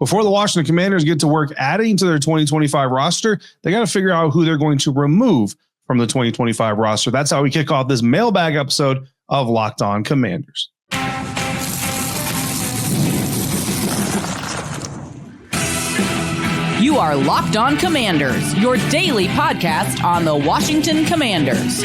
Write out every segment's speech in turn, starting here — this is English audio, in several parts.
Before the Washington Commanders get to work adding to their 2025 roster, they got to figure out who they're going to remove from the 2025 roster. That's how we kick off this mailbag episode of Locked On Commanders. You are Locked On Commanders, your daily podcast on the Washington Commanders.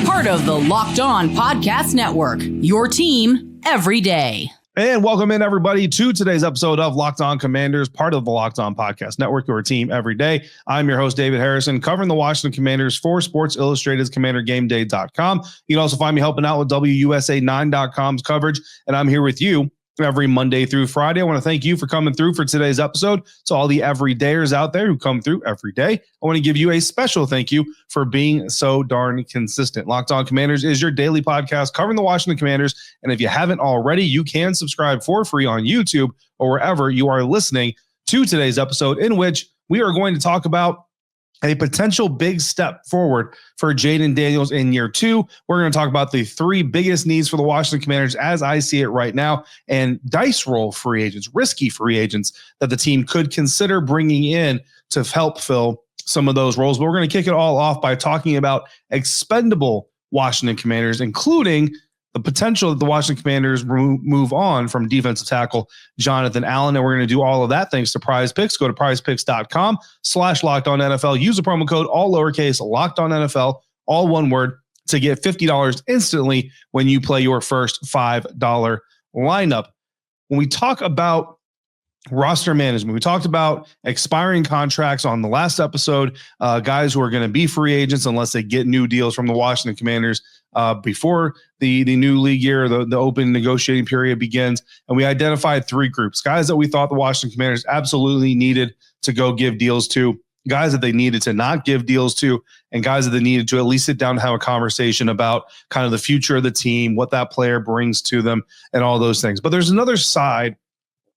Part of the Locked On Podcast Network, your team every day. And welcome in, everybody, to today's episode of Locked On Commanders, part of the Locked On Podcast Network, your team every day. I'm your host, David Harrison, covering the Washington Commanders for Sports Illustrated's CommanderGameDay.com. You can also find me helping out with WUSA9.com's coverage, and I'm here with you every Monday through Friday. I want to thank you for coming through for today's episode. To all the everydayers out there who come through every day, I want to give you a special thank you for being so darn consistent. Locked On Commanders is your daily podcast covering the Washington Commanders. And if you haven't already, you can subscribe for free on YouTube or wherever you are listening to today's episode, in which we are going to talk about a potential big step forward for Jaden Daniels in year two. We're going to talk about the three biggest needs for the Washington Commanders as I see it right now, and dice roll free agents, risky free agents that the team could consider bringing in to help fill some of those roles. But we're going to kick it all off by talking about expendable Washington Commanders, including the potential that the Washington Commanders move on from defensive tackle Jonathan Allen. And we're going to do all of that thanks to Prize Picks. Go to prizepicks.com/LockedOnNFL. Use the promo code, all lowercase, LockedOnNFL, all one word, to get $50 instantly when you play your first $5 lineup. When we talk about roster management, we talked about expiring contracts on the last episode, guys who are going to be free agents unless they get new deals from the Washington Commanders before the new league year, the open negotiating period begins. And we identified three groups: guys that we thought the Washington Commanders absolutely needed to go give deals to, guys that they needed to not give deals to, and guys that they needed to at least sit down and have a conversation about kind of the future of the team, what that player brings to them, and all those things. But there's another side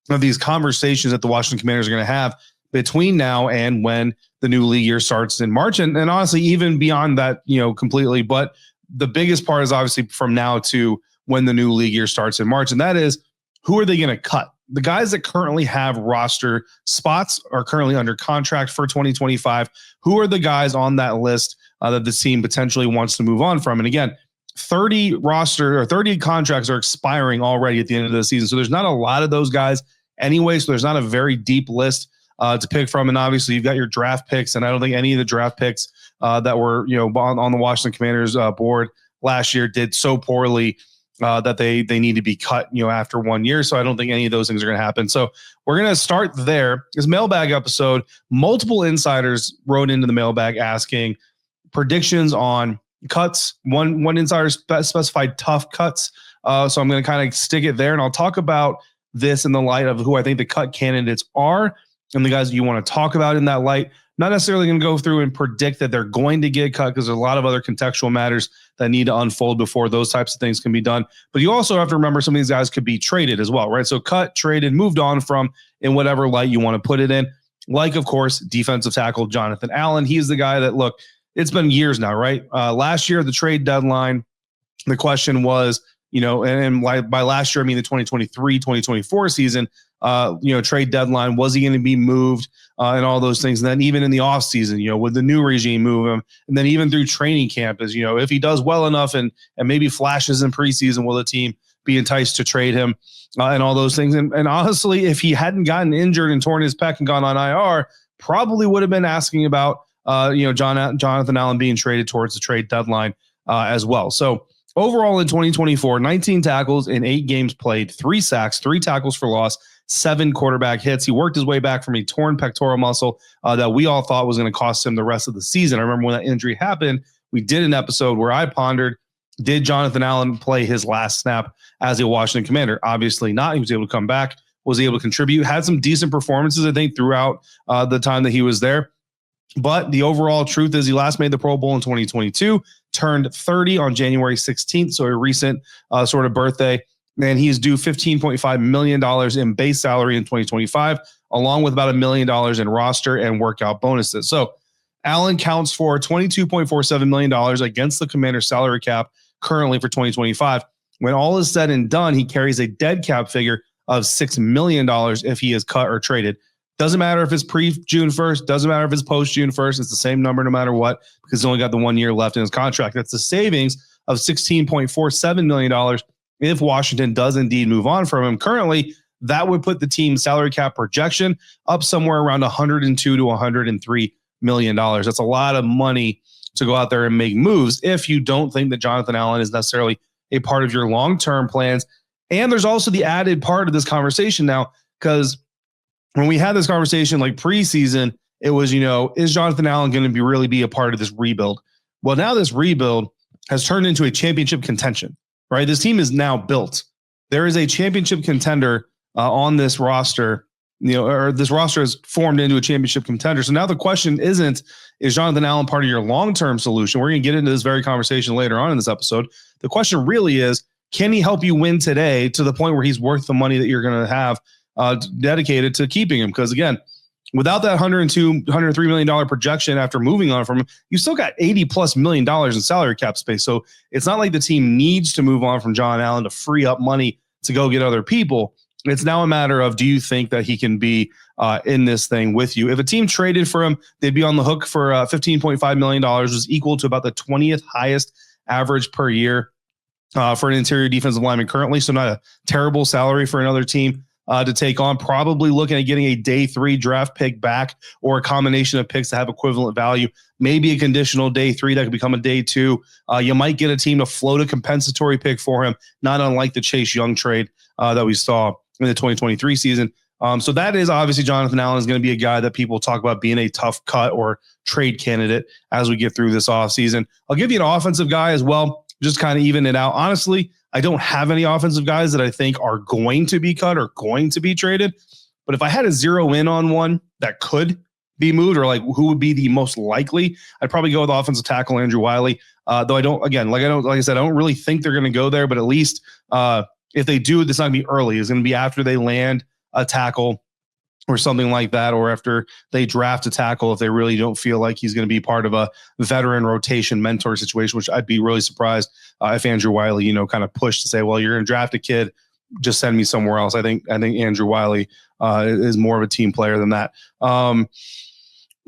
of these conversations that the Washington Commanders are going to have between now and when the new league year starts in March. And honestly, even beyond that, completely. But the biggest part is obviously from now to when the new league year starts in March. And that is, who are they going to cut? The guys that currently have roster spots are currently under contract for 2025. Who are the guys on that list that the team potentially wants to move on from? And again, 30 contracts are expiring already at the end of the season. So there's not a lot of those guys anyway. So there's not a very deep list to pick from. And obviously you've got your draft picks. And I don't think any of the draft picks that were, on the Washington Commanders board last year did so poorly that they need to be cut, after 1 year. So I don't think any of those things are going to happen. So we're going to start there. This mailbag episode, multiple insiders wrote into the mailbag asking predictions on cuts. One insider specified tough cuts. So I'm going to kind of stick it there, and I'll talk about this in the light of who I think the cut candidates are and the guys that you want to talk about in that light. Not necessarily going to go through and predict that they're going to get cut, because there's a lot of other contextual matters that need to unfold before those types of things can be done. But you also have to remember some of these guys could be traded as well, right? So cut, traded, moved on from, in whatever light you want to put it in. Like, of course, defensive tackle Jonathan Allen. He's the guy that, look, it's been years now, right? Last year, the trade deadline, the question was, and by last year, I mean the 2023-2024 season, trade deadline, was he going to be moved and all those things? And then even in the offseason, would the new regime move him? And then even through training camp, is, if he does well enough and maybe flashes in preseason, will the team be enticed to trade him and all those things? And honestly, if he hadn't gotten injured and torn his pec and gone on IR, probably would have been asking about, Jonathan Allen being traded towards the trade deadline as well. So overall in 2024, 19 tackles in 8 games played, 3 sacks, 3 tackles for loss, 7 quarterback hits. He worked his way back from a torn pectoral muscle that we all thought was going to cost him the rest of the season. I remember when that injury happened, we did an episode where I pondered, did Jonathan Allen play his last snap as a Washington Commander? Obviously not. He was able to come back, was able to contribute, had some decent performances, I think, throughout the time that he was there. But the overall truth is he last made the Pro Bowl in 2022, turned 30 on January 16th, so a recent sort of birthday. And he's due $15.5 million in base salary in 2025, along with about $1 million in roster and workout bonuses. So Allen counts for $22.47 million against the Commander's salary cap currently for 2025. When all is said and done, he carries a dead cap figure of $6 million if he is cut or traded. Doesn't matter if it's pre-June 1st, doesn't matter if it's post-June 1st, it's the same number no matter what, because he's only got the 1 year left in his contract. That's the savings of $16.47 million if Washington does indeed move on from him. Currently, that would put the team's salary cap projection up somewhere around $102 to $103 million. That's a lot of money to go out there and make moves if you don't think that Jonathan Allen is necessarily a part of your long-term plans. And there's also the added part of this conversation now, because when we had this conversation like preseason, it was, is Jonathan Allen going to really be a part of this rebuild? Well, now this rebuild has turned into a championship contention, right? This team is now built. There is a championship contender on this roster, or this roster has formed into a championship contender. So now the question isn't, is Jonathan Allen part of your long-term solution? We're going to get into this very conversation later on in this episode. The question really is, can he help you win today to the point where he's worth the money that you're going to have dedicated to keeping him? Because again, without that $103 million projection after moving on from him, you still got $80+ million in salary cap space. So it's not like the team needs to move on from John Allen to free up money to go get other people. It's now a matter of, do you think that he can be in this thing with you? If a team traded for him, they'd be on the hook for $15.5 million, which is equal to about the 20th highest average per year for an interior defensive lineman currently. So not a terrible salary for another team to take on. Probably looking at getting a day 3 draft pick back, or a combination of picks that have equivalent value. Maybe a conditional day 3 that could become a day 2. You might get a team to float a compensatory pick for him, not unlike the Chase Young trade that we saw in the 2023 season. So that is obviously Jonathan Allen is going to be a guy that people talk about being a tough cut or trade candidate as we get through this offseason. I'll give you an offensive guy as well, just kind of even it out. Honestly, I don't have any offensive guys that I think are going to be cut or going to be traded. But if I had to zero in on one that could be moved, or like who would be the most likely, I'd probably go with offensive tackle Andrew Wylie. Though I don't, again, like I said, I don't really think they're going to go there, but at least if they do, it's not going to be early. It's going to be after they land a tackle or something like that, or after they draft a tackle, if they really don't feel like he's going to be part of a veteran rotation mentor situation, which I'd be really surprised if Andrew Wylie, kind of pushed to say, well, you're going to draft a kid, just send me somewhere else. I think Andrew Wylie is more of a team player than that.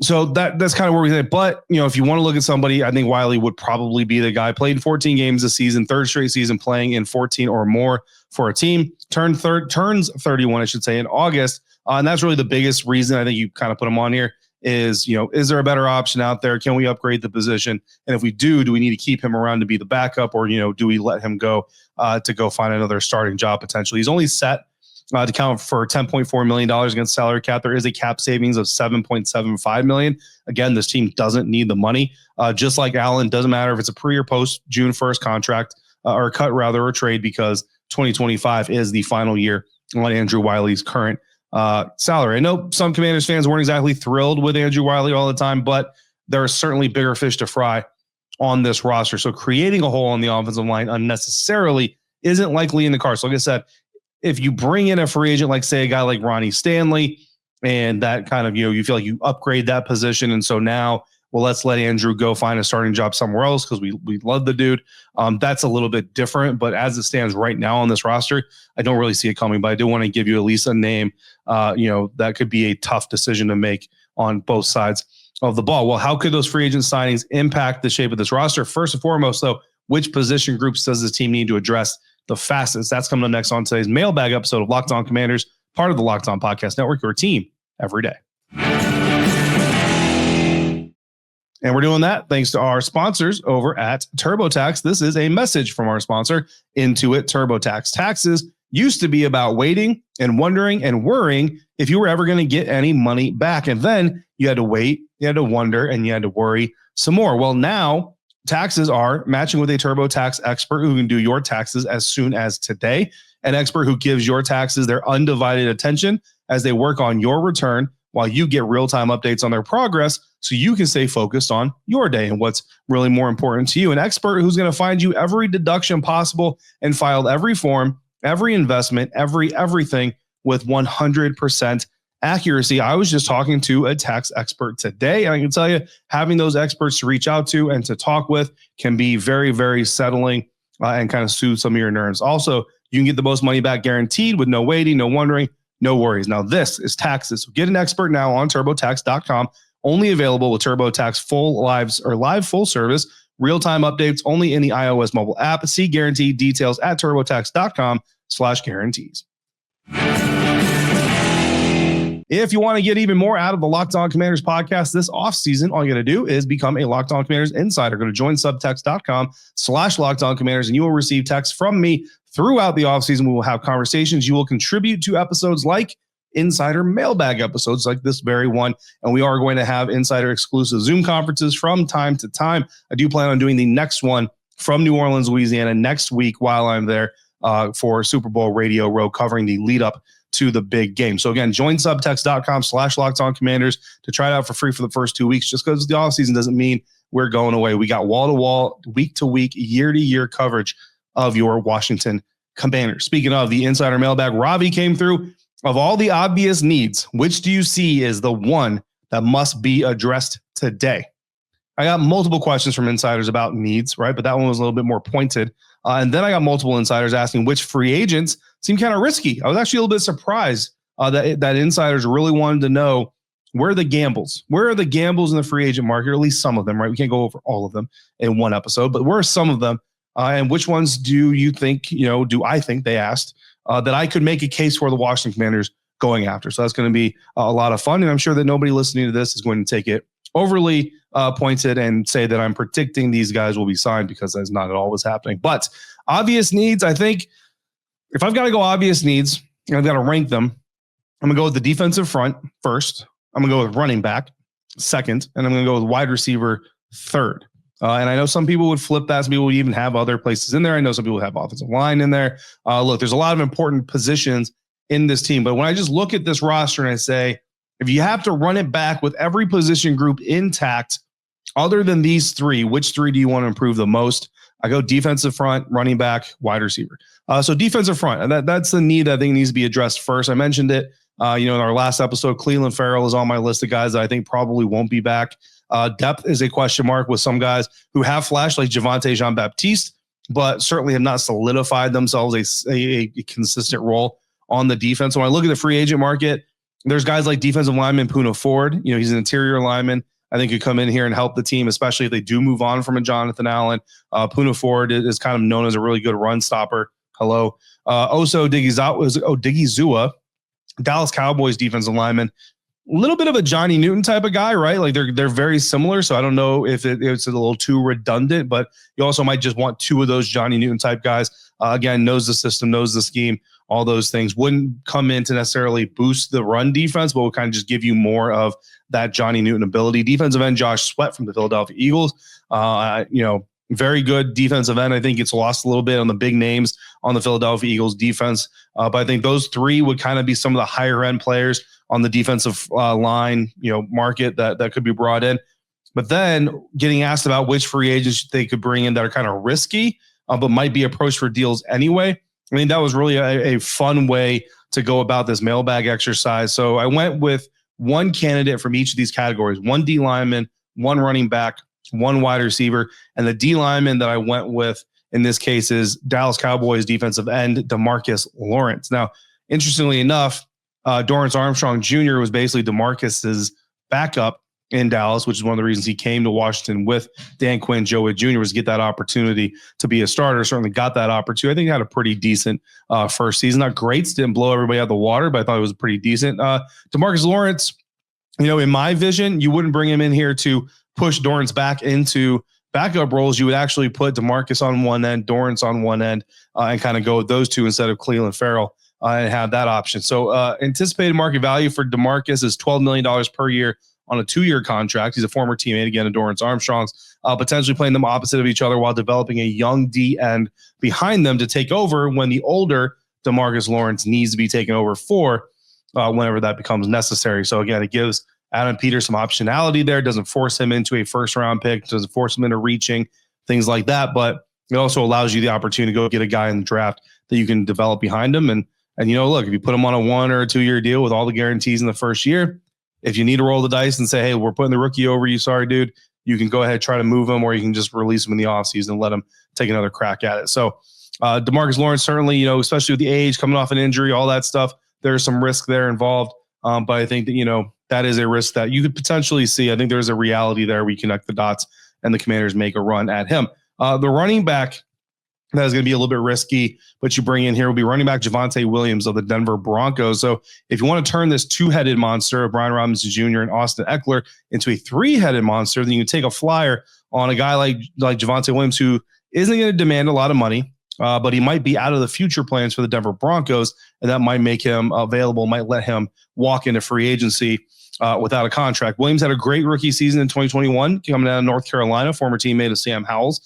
So that's kind of where we think. But, if you want to look at somebody, I think Wylie would probably be the guy. Played 14 games this season, third straight season playing in 14 or more for a team. Turns 31, I should say, in August. And that's really the biggest reason I think you kind of put him on here is, is there a better option out there? Can we upgrade the position? And if we do we need to keep him around to be the backup, or, do we let him go to go find another starting job potentially? He's only set to count for $10.4 million against salary cap. There is a cap savings of $7.75 million. Again, this team doesn't need the money. Just like Allen, doesn't matter if it's a pre or post June 1st contract or cut rather, or trade, because 2025 is the final year on Andrew Wylie's current salary. I know some Commanders fans weren't exactly thrilled with Andrew Wylie all the time, but there are certainly bigger fish to fry on this roster. So creating a hole on the offensive line unnecessarily isn't likely in the cards. So like I said, if you bring in a free agent, like say a guy like Ronnie Stanley, and that kind of, you feel like you upgrade that position. And so now, well, let's let Andrew go find a starting job somewhere else because we love the dude. That's a little bit different, but as it stands right now on this roster, I don't really see it coming, but I do want to give you at least a name, that could be a tough decision to make on both sides of the ball. Well, how could those free agent signings impact the shape of this roster? First and foremost, though, which position groups does this team need to address the fastest? That's coming up next on today's mailbag episode of Locked On Commanders, part of the Locked On Podcast Network, your team every day. And we're doing that thanks to our sponsors over at TurboTax. This is a message from our sponsor, Intuit TurboTax. Taxes used to be about waiting and wondering and worrying if you were ever going to get any money back. And then you had to wait, you had to wonder, and you had to worry some more. Well, now taxes are matching with a TurboTax expert who can do your taxes as soon as today. An expert who gives your taxes their undivided attention as they work on your return while you get real-time updates on their progress so you can stay focused on your day and what's really more important to you. An expert who's going to find you every deduction possible and filed every form, every investment, everything with 100% accuracy. I was just talking to a tax expert today, and I can tell you, having those experts to reach out to and to talk with can be very, very settling and kind of soothe some of your nerves. Also, You can get the most money back guaranteed with no waiting, no wondering, no worries. Now, this is taxes. So get an expert now on TurboTax.com. Only available with TurboTax live full service. Real-time updates only in the iOS mobile app. See guarantee details at TurboTax.com/guarantees. If you want to get even more out of the Locked On Commanders podcast this offseason, all you got to do is become a Locked On Commanders insider. Go to joinSubtext.com/Locked On Commanders, and you will receive texts from me throughout the offseason. We will have conversations. You will contribute to episodes like insider mailbag episodes like this very one. And we are going to have insider exclusive Zoom conferences from time to time. I do plan on doing the next one from New Orleans, Louisiana next week while I'm there for Super Bowl Radio Row, covering the lead up to the big game. So again, join subtext.com/Locked On Commanders to try it out for free for the first 2 weeks. Just because the offseason doesn't mean we're going away. We got wall to wall, week to week, year to year coverage of your Washington Commanders. Speaking of the insider mailbag, Ravi came through. Of all the obvious needs, which do you see is the one that must be addressed today? I got multiple questions from insiders about needs, right? But that one was a little bit more pointed. And then I got multiple insiders asking which free agents seem kind of risky. I was actually a little bit surprised that insiders really wanted to know where are the gambles? Where are the gambles in the free agent market, or at least some of them, right? We can't go over all of them in one episode, but where are some of them? And which ones do you think, do I think they asked that I could make a case for the Washington Commanders going after? So that's going to be a lot of fun. And I'm sure that nobody listening to this is going to take it overly pointed and say that I'm predicting these guys will be signed, because that's not at all what's happening. But obvious needs, I think if I've got to go obvious needs and I've got to rank them, I'm going to go with the defensive front first. I'm going to go with running back second, and I'm going to go with wide receiver third. And I know some people would flip that. Some people would even have other places in there. I know some people would have offensive line in there. Look, there's a lot of important positions in this team. But when I just look at this roster and I say, if you have to run it back with every position group intact, other than these three, which three do you want to improve the most? I go defensive front, running back, wide receiver. So defensive front, and that's the need that I think needs to be addressed first. I mentioned it, in our last episode. Cleveland Farrell is on my list of guys that I think probably won't be back. Depth is a question mark with some guys who have flashed, like Javonte Jean-Baptiste, but certainly have not solidified themselves a consistent role on the defense. So when I look at the free agent market, there's guys like defensive lineman Poona Ford. He's an interior lineman. I think could come in here and help the team, especially if they do move on from a Jonathan Allen. Poona Ford is kind of known as a really good run stopper. Hello. Oso Odigizua, Dallas Cowboys defensive lineman. A little bit of a Johnny Newton type of guy, right? Like they're very similar. So I don't know if it's a little too redundant, but you also might just want two of those Johnny Newton type guys. Again, knows the system, knows the scheme, all those things. Wouldn't come in to necessarily boost the run defense, but will kind of just give you more of that Johnny Newton ability. Defensive end Josh Sweat from the Philadelphia Eagles. Very good defensive end. I think it's lost a little bit on the big names on the Philadelphia Eagles defense. But I think those three would kind of be some of the higher end players on the defensive line, market that could be brought in. But then getting asked about which free agents they could bring in that are kind of risky, but might be approached for deals anyway. I mean, that was really a fun way to go about this mailbag exercise. So I went with one candidate from each of these categories: one D lineman, one running back, one wide receiver. And the D lineman that I went with in this case is Dallas Cowboys defensive end DeMarcus Lawrence. Now, interestingly enough, Dorrance Armstrong Jr. was basically DeMarcus's backup in Dallas, which is one of the reasons he came to Washington with Dan Quinn, Joe Witt Jr., was to get that opportunity to be a starter. Certainly got that opportunity. I think he had a pretty decent first season. Not great, didn't blow everybody out of the water, but I thought it was pretty decent. DeMarcus Lawrence, in my vision, you wouldn't bring him in here to push Dorrance back into backup roles. You would actually put DeMarcus on one end, Dorrance on one end, and kind of go with those two instead of Cleveland Farrell and have that option. So anticipated market value for DeMarcus is $12 million per year on a 2-year contract. He's a former teammate, again, of Dorrance Armstrong's, potentially playing them opposite of each other while developing a young D end behind them to take over when the older DeMarcus Lawrence needs to be taken over for whenever that becomes necessary. So again, it gives Adam Peters some optionality there. Doesn't force him into a first-round pick. Doesn't force him into reaching, things like that. But it also allows you the opportunity to go get a guy in the draft that you can develop behind him. And look, if you put him on a 1 or a 2-year deal with all the guarantees in the first year, if you need to roll the dice and say, hey, we're putting the rookie over you, sorry, dude, you can go ahead, try to move him, or you can just release him in the offseason and let him take another crack at it. So DeMarcus Lawrence, certainly, especially with the age, coming off an injury, all that stuff, there's some risk there involved. But I think that, that is a risk that you could potentially see. I think there's a reality there. We connect the dots and the Commanders make a run at him. The running back that is going to be a little bit risky, but you bring in here will be running back Javonte Williams of the Denver Broncos. So if you want to turn this two-headed monster of Brian Robinson Jr. and Austin Eckler into a three-headed monster, then you can take a flyer on a guy like Javonte Williams, who isn't going to demand a lot of money, but he might be out of the future plans for the Denver Broncos, and that might make him available, might let him walk into free agency without a contract. Williams had a great rookie season in 2021, coming out of North Carolina, former teammate of Sam Howell's.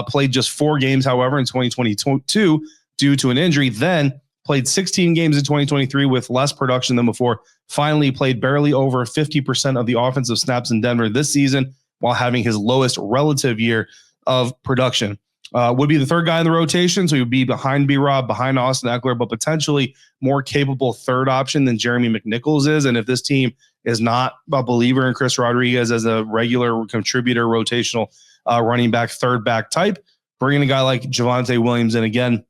Played just 4 games, however, in 2022 due to an injury. Then played 16 games in 2023 with less production than before. Finally played barely over 50% of the offensive snaps in Denver this season while having his lowest relative year of production. Would be the third guy in the rotation, so he would be behind B-Rob, behind Austin Eckler, but potentially more capable third option than Jeremy McNichols is. And if this team is not a believer in Chris Rodriguez as a regular contributor, rotational running back, third back type, bringing a guy like Javonte Williams in again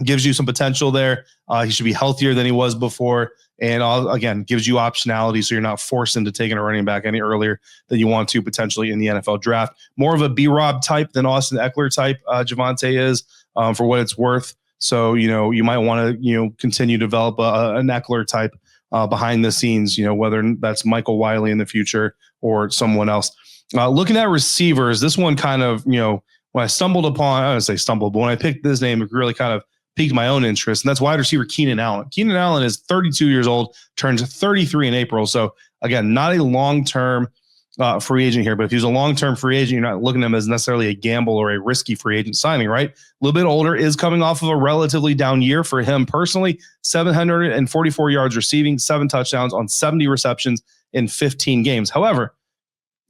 gives you some potential there. He should be healthier than he was before. And again, gives you optionality, so you're not forced into taking a running back any earlier than you want to potentially in the NFL draft. More of a B-Rob type than Austin Eckler type, Javonte is, for what it's worth. So, you might want to, continue to develop an Eckler type behind the scenes, whether that's Michael Wylie in the future or someone else. Looking at receivers, this one kind of, when I stumbled upon, I don't say stumbled, but when I picked this name, it really kind of piqued my own interest, and that's wide receiver Keenan Allen. Keenan Allen is 32 years old, turns 33 in April. So again, not a long-term free agent here, but if he's a long-term free agent, you're not looking at him as necessarily a gamble or a risky free agent signing, right? A little bit older, is coming off of a relatively down year for him personally. 744 yards receiving, 7 touchdowns on 70 receptions in 15 games. However,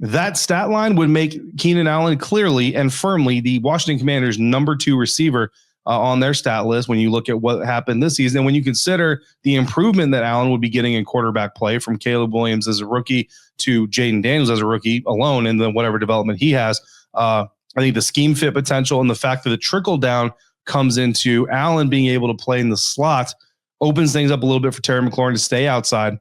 that stat line would make Keenan Allen clearly and firmly the Washington Commanders' number 2 receiver on their stat list when you look at what happened this season. And when you consider the improvement that Allen would be getting in quarterback play from Caleb Williams as a rookie to Jayden Daniels as a rookie alone, and then whatever development he has, I think the scheme fit potential and the fact that the trickle down comes into Allen being able to play in the slot opens things up a little bit for Terry McLaurin to stay outside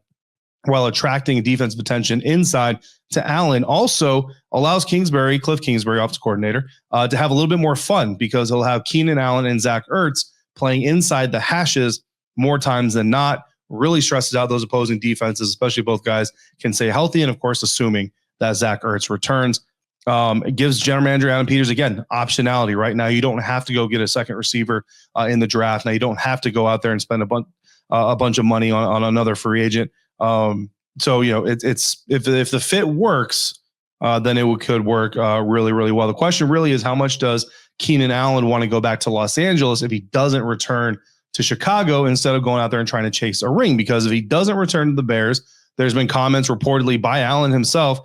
while attracting defensive attention inside to Allen. Also allows Cliff Kingsbury, offensive coordinator, to have a little bit more fun because he'll have Keenan Allen and Zach Ertz playing inside the hashes more times than not. Really stresses out those opposing defenses, especially both guys can stay healthy. And of course, assuming that Zach Ertz returns, it gives general manager Adam Peters, again, optionality. Right now, you don't have to go get a second receiver in the draft. Now, you don't have to go out there and spend a bunch of money on another free agent. So, it's if the fit works, then it could work really, really well. The question really is, how much does Keenan Allen want to go back to Los Angeles if he doesn't return to Chicago instead of going out there and trying to chase a ring? Because if he doesn't return to the Bears, there's been comments reportedly by Allen himself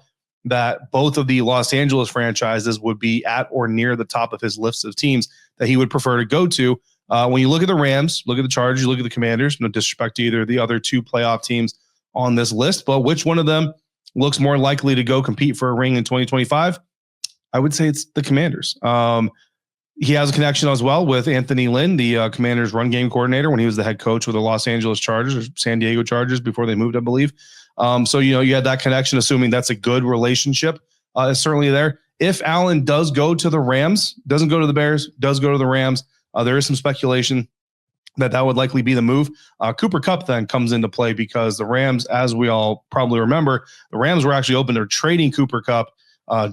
that both of the Los Angeles franchises would be at or near the top of his list of teams that he would prefer to go to. When you look at the Rams, look at the Chargers, you look at the Commanders, no disrespect to either of the other 2 playoff teams on this list, but which one of them looks more likely to go compete for a ring in 2025? I would say it's the Commanders. He has a connection as well with Anthony Lynn, the Commanders run game coordinator when he was the head coach with the Los Angeles Chargers or San Diego Chargers before they moved, I believe. So, you had that connection, assuming that's a good relationship, is certainly there. If Allen does go to the Rams, doesn't go to the Bears, does go to the Rams, there is some speculation that would likely be the move. Cooper Kupp then comes into play because the Rams, as we all probably remember, the Rams were actually open to trading Cooper Kupp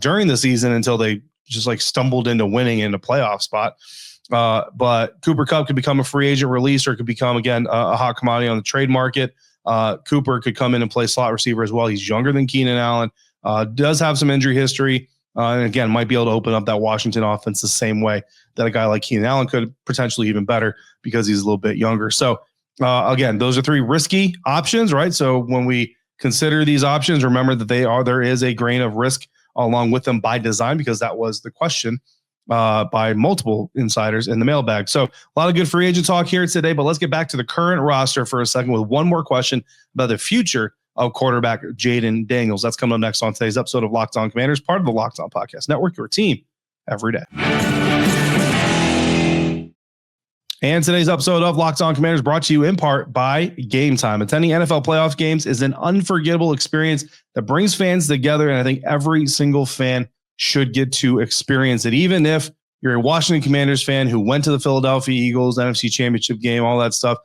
during the season until they just stumbled into winning in a playoff spot. But Cooper Kupp could become a free agent release, or could become, again, a hot commodity on the trade market. Cooper could come in and play slot receiver as well. He's younger than Keenan Allen, does have some injury history, and again, might be able to open up that Washington offense the same way that a guy like Keenan Allen could, potentially even better because he's a little bit younger. So again, those are 3 risky options, right? So when we consider these options, remember that there is a grain of risk along with them by design, because that was the question by multiple insiders in the mailbag. So a lot of good free agent talk here today, but let's get back to the current roster for a second with one more question about the future of quarterback Jaden Daniels. That's coming up next on today's episode of Locked On Commanders, part of the Locked On Podcast Network, your team every day. And today's episode of Locked On Commanders brought to you in part by Game Time. Attending NFL playoff games is an unforgettable experience that brings fans together, and I think every single fan should get to experience it, even if you're a Washington Commanders fan who went to the Philadelphia Eagles NFC Championship game, all that stuff,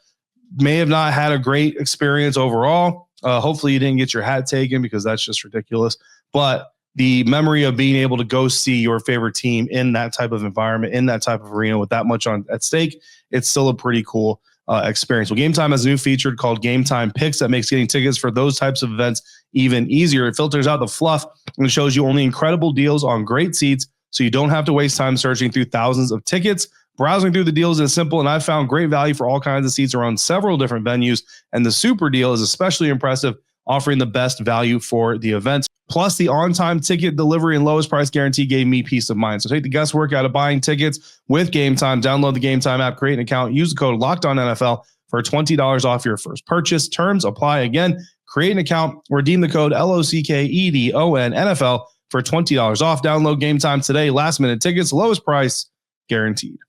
may have not had a great experience overall. Hopefully you didn't get your hat taken because that's just ridiculous. But the memory of being able to go see your favorite team in that type of environment, in that type of arena with that much at stake, it's still a pretty cool experience. Well, Game Time has a new feature called Game Time Picks that makes getting tickets for those types of events even easier. It filters out the fluff and shows you only incredible deals on great seats, so you don't have to waste time searching through thousands of tickets. Browsing through the deals is simple, and I've found great value for all kinds of seats around several different venues, and the Super Deal is especially impressive, offering the best value for the event. Plus, the on-time ticket delivery and lowest price guarantee gave me peace of mind. So take the guesswork out of buying tickets with Game Time. Download the Game Time app, create an account, use the code LOCKEDONNFL for $20 off your first purchase. Terms apply. Again, create an account, redeem the code LOCKEDONNFL for $20 off. Download Game Time today. Last minute tickets, lowest price guaranteed.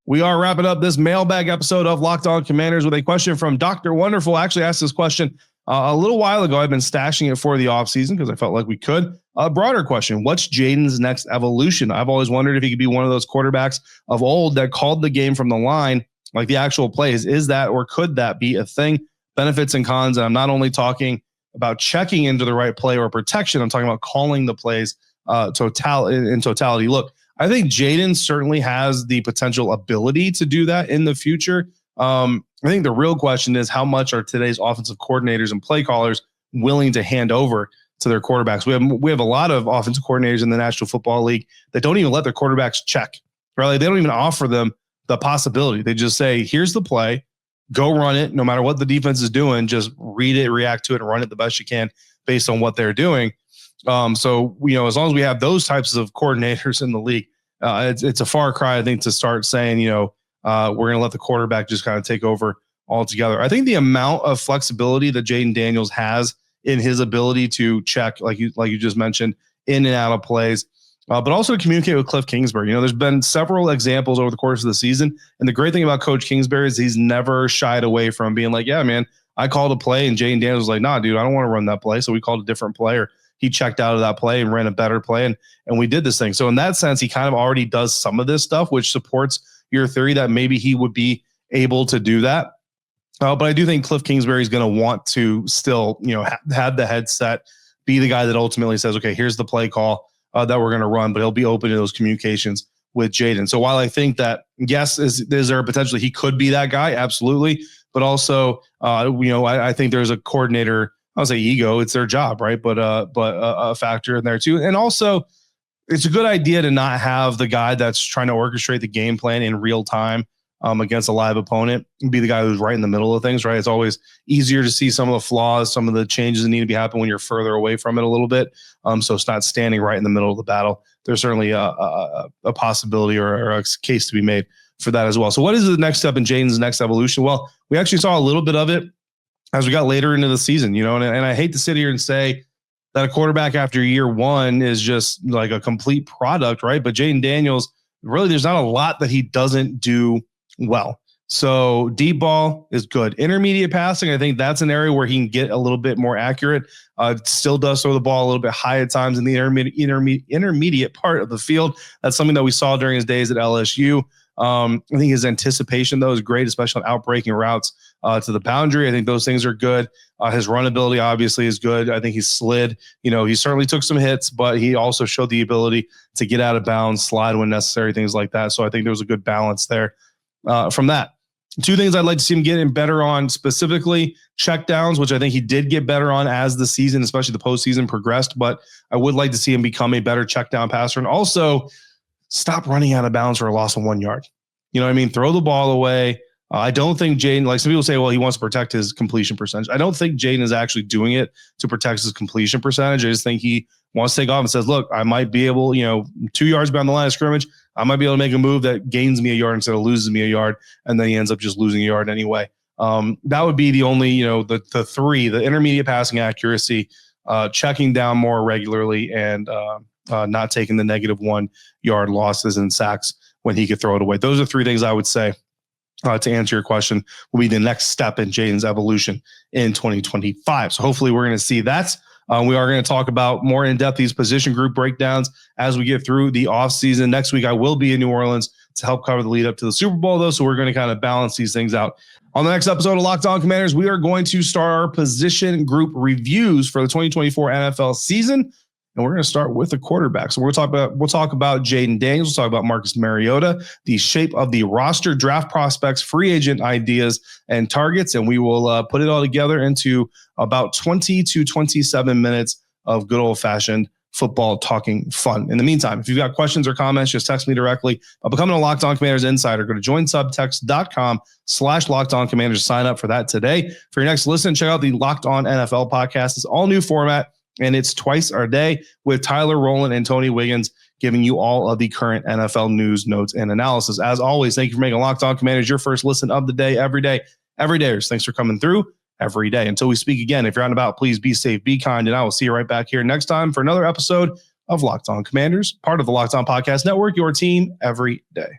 We are wrapping up this mailbag episode of Locked On Commanders with a question from Dr. Wonderful. I actually asked this question a little while ago. I've been stashing it for the offseason because I felt like we could. A broader question: what's Jaden's next evolution? I've always wondered if he could be one of those quarterbacks of old that called the game from the line, like the actual plays. Is that, or could that be a thing? Benefits and cons. And I'm not only talking about checking into the right play or protection. I'm talking about calling the plays in totality. Look, I think Jayden certainly has the potential ability to do that in the future. I think the real question is, how much are today's offensive coordinators and play callers willing to hand over to their quarterbacks? We have a lot of offensive coordinators in the National Football League that don't even let their quarterbacks check. Right? Like, they don't even offer them the possibility. They just say, here's the play, go run it. No matter what the defense is doing, just read it, react to it, and run it the best you can based on what they're doing. So, as long as we have those types of coordinators in the league, it's a far cry, I think, to start saying, we're going to let the quarterback just kind of take over altogether. I think the amount of flexibility that Jaden Daniels has in his ability to check, like you just mentioned, in and out of plays, but also to communicate with Cliff Kingsbury. There's been several examples over the course of the season, and the great thing about Coach Kingsbury is he's never shied away from being like, yeah, man, I called a play, and Jaden Daniels was like, nah, dude, I don't want to run that play, so we called a different player. He checked out of that play and ran a better play, and we did this thing. So in that sense, he kind of already does some of this stuff, which supports your theory that maybe he would be able to do that. But I do think Cliff Kingsbury is going to want to still, have the headset, be the guy that ultimately says, okay, here's the play call that we're going to run, but he'll be open to those communications with Jayden. So while I think that, yes, is there a potential he could be that guy? Absolutely. But also, I think there's a coordinator, I'll say ego, it's their job, right? But a factor in there too. And also, it's a good idea to not have the guy that's trying to orchestrate the game plan in real time against a live opponent and be the guy who's right in the middle of things, right? It's always easier to see some of the flaws, some of the changes that need to be happening when you're further away from it a little bit. So it's not standing right in the middle of the battle. There's certainly a possibility or a case to be made for that as well. So what is the next step in Jaden's next evolution? Well, we actually saw a little bit of it as we got later into the season, and I hate to sit here and say that a quarterback after year one is just like a complete product, right? But Jayden Daniels, really, there's not a lot that he doesn't do well. So deep ball is good. Intermediate passing, I think that's an area where he can get a little bit more accurate. Still does throw the ball a little bit high at times in the intermediate part of the field. That's something that we saw during his days at LSU. I think his anticipation, though, is great, especially on outbreaking routes to the boundary. I think those things are good. His run ability obviously is good. I think he slid. He certainly took some hits, but he also showed the ability to get out of bounds, slide when necessary, things like that. So I think there was a good balance there from that. Two things I'd like to see him getting better on, specifically checkdowns, which I think he did get better on as the season, especially the postseason, progressed. But I would like to see him become a better checkdown passer, and also stop running out of bounds for a loss of 1 yard. Throw the ball away. I don't think Jayden, like some people say, well, he wants to protect his completion percentage. I don't think Jayden is actually doing it to protect his completion percentage. I just think he wants to take off and says, look, I might be able, 2 yards beyond the line of scrimmage, I might be able to make a move that gains me a yard instead of loses me a yard. And then he ends up just losing a yard anyway. That would be the only, the three, the intermediate passing accuracy, checking down more regularly, and not taking the -1 yard losses and sacks when he could throw it away. Those are three things I would say to answer your question will be the next step in Jayden's evolution in 2025. So hopefully we're going to see that. We are going to talk about more in-depth these position group breakdowns as we get through the offseason. Next week, I will be in New Orleans to help cover the lead up to the Super Bowl, though. So we're going to kind of balance these things out. On the next episode of Locked On Commanders, we are going to start our position group reviews for the 2024 NFL season. And we're going to start with the quarterback. So we'll talk about Jayden Daniels. We'll talk about Marcus Mariota, the shape of the roster, draft prospects, free agent ideas, and targets. And we will put it all together into about 20 to 27 minutes of good old-fashioned football talking fun. In the meantime, if you've got questions or comments, just text me directly. Becoming a Locked On Commanders insider, go to joinsubtext.com/LockedOnCommanders. Sign up for that today. For your next listen, check out the Locked On NFL podcast. It's all new format, and it's twice a day with Tyler Rowland and Tony Wiggins giving you all of the current NFL news, notes, and analysis. As always, thank you for making Locked On Commanders your first listen of the day, every day. Everydayers, thanks for coming through every day. Until we speak again, if you're out and about, please be safe, be kind, and I will see you right back here next time for another episode of Locked On Commanders, part of the Locked On Podcast Network, your team every day.